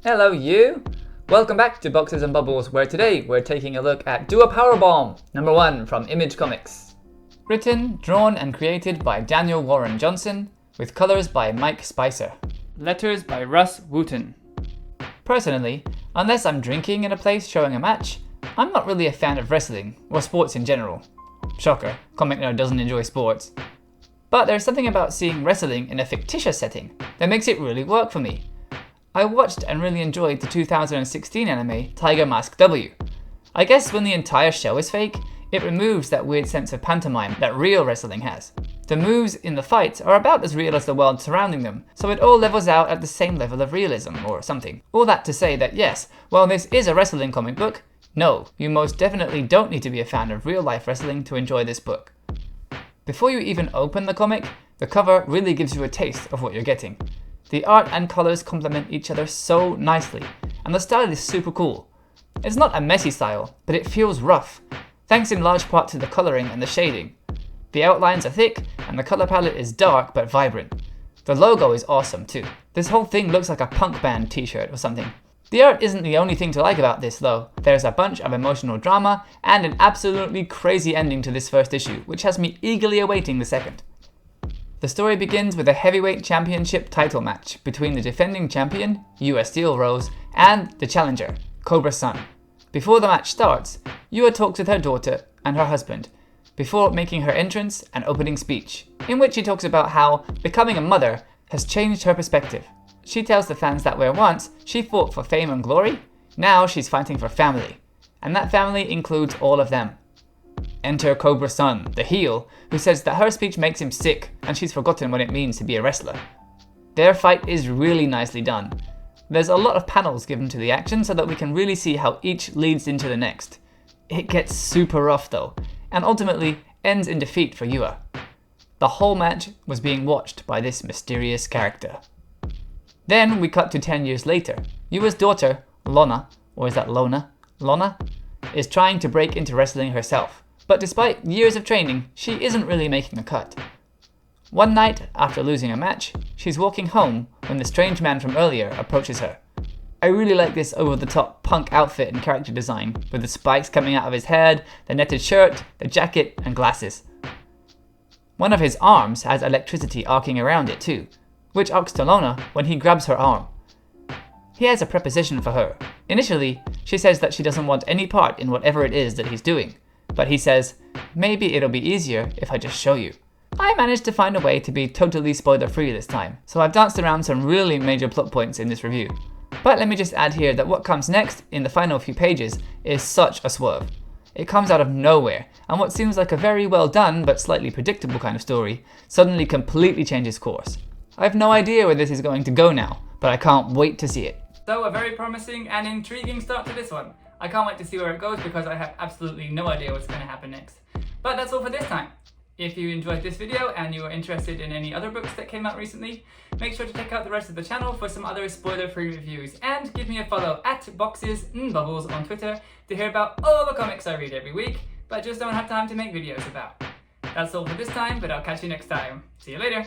Hello you! Welcome back to Boxes and Bubbles, where today we're taking a look at Do A Powerbomb, number 1 from Image Comics. Written, drawn and created by Daniel Warren Johnson, with colours by Mike Spicer. Letters by Rus Wooten. Personally, unless I'm drinking in a place showing a match, I'm not really a fan of wrestling, or sports in general. Shocker, comic nerd doesn't enjoy sports. But there's something about seeing wrestling in a fictitious setting that makes it really work for me. I watched and really enjoyed the 2016 anime Tiger Mask W. I guess when the entire show is fake, it removes that weird sense of pantomime that real wrestling has. The moves in the fights are about as real as the world surrounding them, so it all levels out at the same level of realism or something. All that to say that yes, while this is a wrestling comic book, no, you most definitely don't need to be a fan of real life wrestling to enjoy this book. Before you even open the comic, the cover really gives you a taste of what you're getting. The art and colours complement each other so nicely, and the style is super cool. It's not a messy style, but it feels rough, thanks in large part to the colouring and the shading. The outlines are thick, and the colour palette is dark but vibrant. The logo is awesome too. This whole thing looks like a punk band t-shirt or something. The art isn't the only thing to like about this though. There's a bunch of emotional drama, and an absolutely crazy ending to this first issue, which has me eagerly awaiting the second. The story begins with a heavyweight championship title match between the defending champion, US Steel Rose, and the challenger, Cobra Sun. Before the match starts, Yua talks with her daughter and her husband, before making her entrance and opening speech, in which she talks about how becoming a mother has changed her perspective. She tells the fans that where once she fought for fame and glory, now she's fighting for family, and that family includes all of them. Enter Cobra Sun, the heel, who says that her speech makes him sick and she's forgotten what it means to be a wrestler. Their fight is really nicely done. There's a lot of panels given to the action so that we can really see how each leads into the next. It gets super rough though, and ultimately ends in defeat for Yua. The whole match was being watched by this mysterious character. Then we cut to 10 years later. Yua's daughter, Lona, or is that Lona? Lona? Is trying to break into wrestling herself. But despite years of training, she isn't really making a cut. One night, after losing a match, she's walking home when the strange man from earlier approaches her. I really like this over-the-top punk outfit and character design, with the spikes coming out of his head, the netted shirt, the jacket, and glasses. One of his arms has electricity arcing around it too, which arcs to Lona when he grabs her arm. He has a preposition for her. Initially, she says that she doesn't want any part in whatever it is that he's doing, but he says, maybe it'll be easier if I just show you. I managed to find a way to be totally spoiler-free this time, so I've danced around some really major plot points in this review. But let me just add here that what comes next in the final few pages is such a swerve. It comes out of nowhere, and what seems like a very well done but slightly predictable kind of story suddenly completely changes course. I have no idea where this is going to go now, but I can't wait to see it. So a very promising and intriguing start to this one. I can't wait to see where it goes because I have absolutely no idea what's going to happen next. But that's all for this time. If you enjoyed this video and you are interested in any other books that came out recently, make sure to check out the rest of the channel for some other spoiler-free reviews, and give me a follow at Boxes and Bubbles on Twitter to hear about all the comics I read every week, but just don't have time to make videos about. That's all for this time, but I'll catch you next time. See you later!